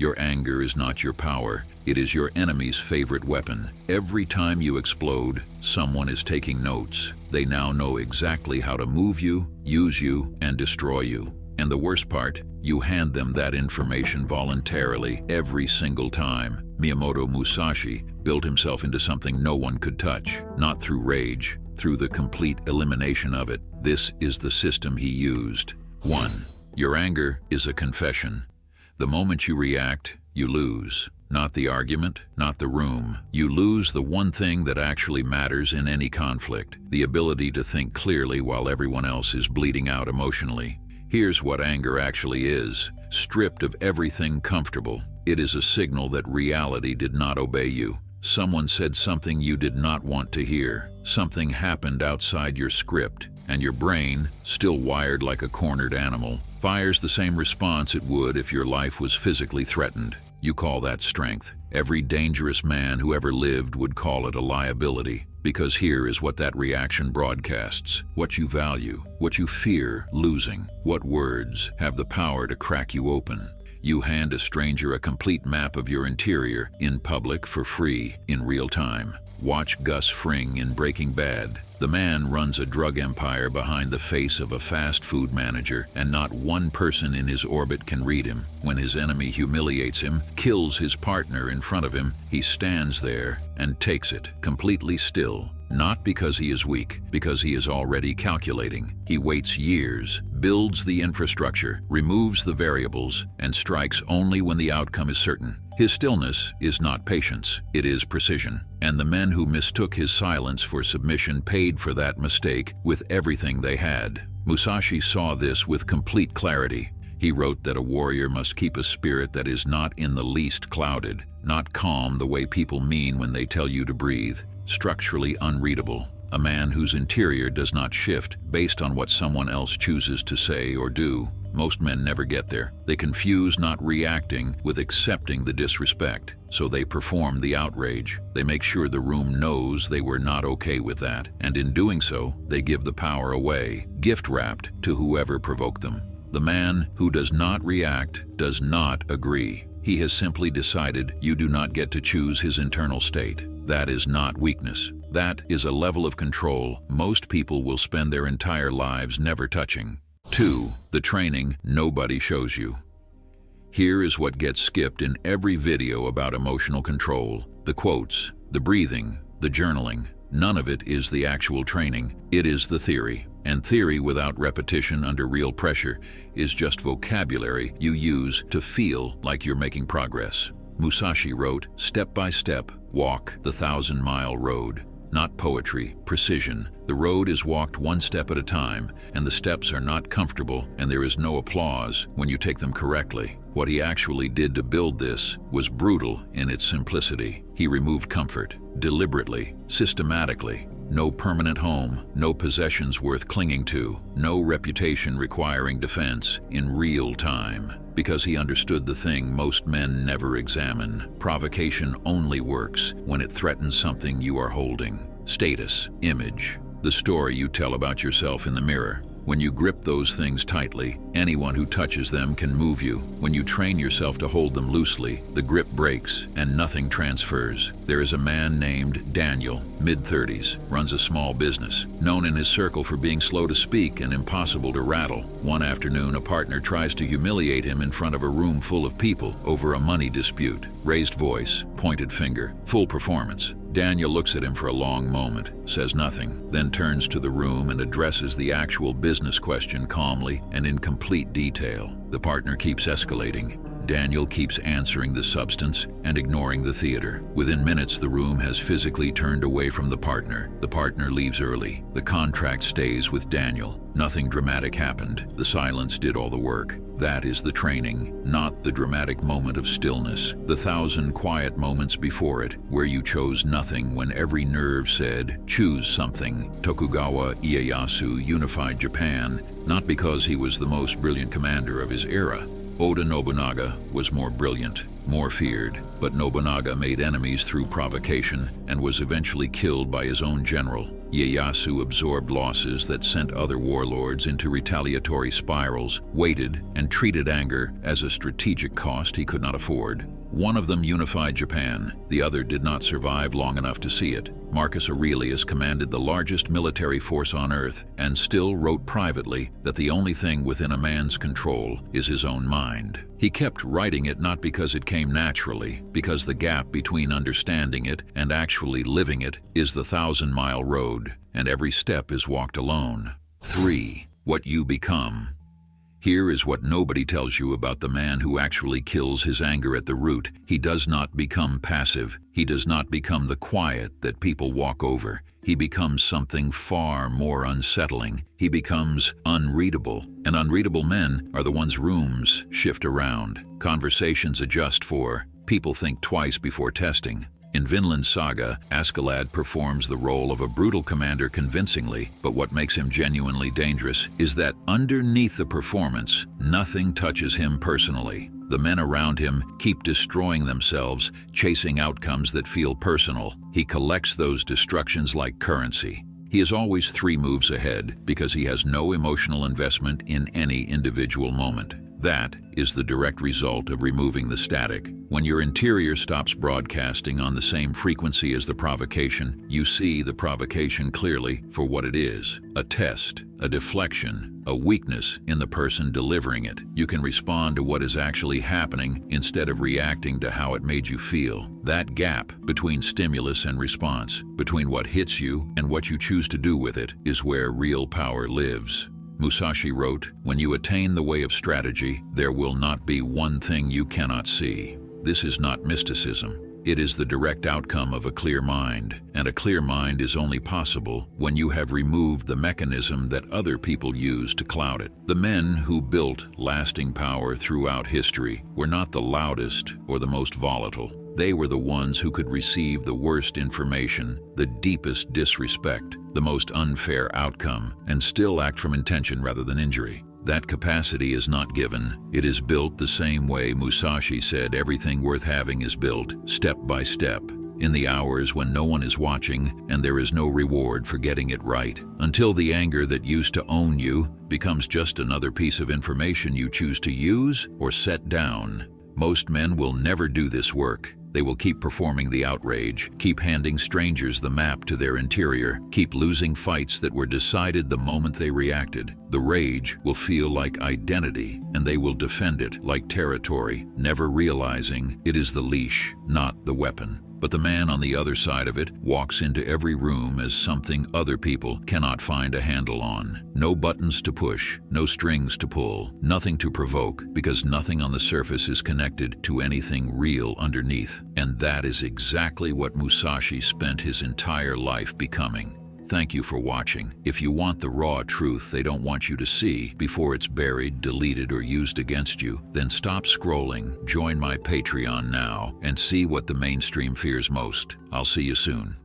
Your anger is not your power. It is your enemy's favorite weapon. Every time you explode, someone is taking notes. They now know exactly how to move you, use you, and destroy you. And the worst part, you hand them that information voluntarily every single time. Miyamoto Musashi built himself into something no one could touch, not through rage, through the complete elimination of it. This is the system he used. 1. Your anger is a confession. The moment you react, you lose. Not the argument, not the room. You lose the one thing that actually matters in any conflict, the ability to think clearly while everyone else is bleeding out emotionally. Here's what anger actually is. Stripped of everything comfortable, it is a signal that reality did not obey you. Someone said something you did not want to hear. Something happened outside your script, and your brain, still wired like a cornered animal, fires the same response it would if your life was physically threatened. You call that strength. Every dangerous man who ever lived would call it a liability, because here is what that reaction broadcasts: what you value, what you fear losing, what words have the power to crack you open. You hand a stranger a complete map of your interior, in public, for free, in real time. Watch Gus Fring in Breaking Bad. The man runs a drug empire behind the face of a fast food manager, and not one person in his orbit can read him. When his enemy humiliates him, kills his partner in front of him, he stands there and takes it, completely still. Not because he is weak, because he is already calculating. He waits years, builds the infrastructure, removes the variables, and strikes only when the outcome is certain. His stillness is not patience, it is precision. And the men who mistook his silence for submission paid for that mistake with everything they had. Musashi saw this with complete clarity. He wrote that a warrior must keep a spirit that is not in the least clouded, not calm the way people mean when they tell you to breathe, structurally unreadable. A man whose interior does not shift based on what someone else chooses to say or do. Most men never get there. They confuse not reacting with accepting the disrespect, so they perform the outrage. They make sure the room knows they were not okay with that, and in doing so, they give the power away, gift-wrapped, to whoever provoked them. The man who does not react does not agree. He has simply decided you do not get to choose his internal state. That is not weakness. That is a level of control most people will spend their entire lives never touching. 2. The training nobody shows you. Here is what gets skipped in every video about emotional control. The quotes, the breathing, the journaling. None of it is the actual training. It is the theory. And theory without repetition under real pressure is just vocabulary you use to feel like you're making progress. Musashi wrote, "Step by step, walk the 1,000-mile road." Not poetry, precision. The road is walked one step at a time, and the steps are not comfortable, and there is no applause when you take them correctly. What he actually did to build this was brutal in its simplicity. He removed comfort, deliberately, systematically. No permanent home, no possessions worth clinging to, no reputation requiring defense, in real time. Because he understood the thing most men never examine. Provocation only works when it threatens something you are holding. Status, image, the story you tell about yourself in the mirror. When you grip those things tightly, anyone who touches them can move you. When you train yourself to hold them loosely, the grip breaks and nothing transfers. There is a man named Daniel, mid-30s, runs a small business, known in his circle for being slow to speak and impossible to rattle. One afternoon, a partner tries to humiliate him in front of a room full of people over a money dispute. Raised voice, pointed finger, full performance. Daniel looks at him for a long moment, says nothing, then turns to the room and addresses the actual business question calmly and in complete detail. The partner keeps escalating. Daniel keeps answering the substance and ignoring the theater. Within minutes, the room has physically turned away from the partner. The partner leaves early. The contract stays with Daniel. Nothing dramatic happened. The silence did all the work. That is the training, not the dramatic moment of stillness. The 1,000 quiet moments before it, where you chose nothing when every nerve said, choose something. Tokugawa Ieyasu unified Japan, not because he was the most brilliant commander of his era. Oda Nobunaga was more brilliant, more feared, but Nobunaga made enemies through provocation and was eventually killed by his own general. Ieyasu absorbed losses that sent other warlords into retaliatory spirals, waited, and treated anger as a strategic cost he could not afford. One of them unified Japan, the other did not survive long enough to see it. Marcus Aurelius commanded the largest military force on earth and still wrote privately that the only thing within a man's control is his own mind. He kept writing it not because it came naturally, because the gap between understanding it and actually living it is the 1,000-mile road, and every step is walked alone. 3. What you become. Here is what nobody tells you about the man who actually kills his anger at the root. He does not become passive. He does not become the quiet that people walk over. He becomes something far more unsettling. He becomes unreadable. And unreadable men are the ones rooms shift around, conversations adjust for, people think twice before testing. In Vinland Saga, Askeladd performs the role of a brutal commander convincingly, but what makes him genuinely dangerous is that underneath the performance, nothing touches him personally. The men around him keep destroying themselves, chasing outcomes that feel personal. He collects those destructions like currency. He is always 3 moves ahead because he has no emotional investment in any individual moment. That is the direct result of removing the static. When your interior stops broadcasting on the same frequency as the provocation, you see the provocation clearly for what it is: a test, a deflection, a weakness in the person delivering it. You can respond to what is actually happening instead of reacting to how it made you feel. That gap between stimulus and response, between what hits you and what you choose to do with it, is where real power lives. Musashi wrote, "When you attain the way of strategy, there will not be one thing you cannot see." This is not mysticism. It is the direct outcome of a clear mind, and a clear mind is only possible when you have removed the mechanism that other people use to cloud it. The men who built lasting power throughout history were not the loudest or the most volatile. They were the ones who could receive the worst information, the deepest disrespect, the most unfair outcome, and still act from intention rather than injury. That capacity is not given. It is built the same way Musashi said everything worth having is built, step by step, in the hours when no one is watching and there is no reward for getting it right, until the anger that used to own you becomes just another piece of information you choose to use or set down. Most men will never do this work. They will keep performing the outrage, keep handing strangers the map to their interior, keep losing fights that were decided the moment they reacted. The rage will feel like identity, and they will defend it like territory, never realizing it is the leash, not the weapon. But the man on the other side of it walks into every room as something other people cannot find a handle on. No buttons to push, no strings to pull, nothing to provoke, because nothing on the surface is connected to anything real underneath. And that is exactly what Musashi spent his entire life becoming. Thank you for watching. If you want the raw truth they don't want you to see before it's buried, deleted, or used against you, then stop scrolling, join my Patreon now, and see what the mainstream fears most. I'll see you soon.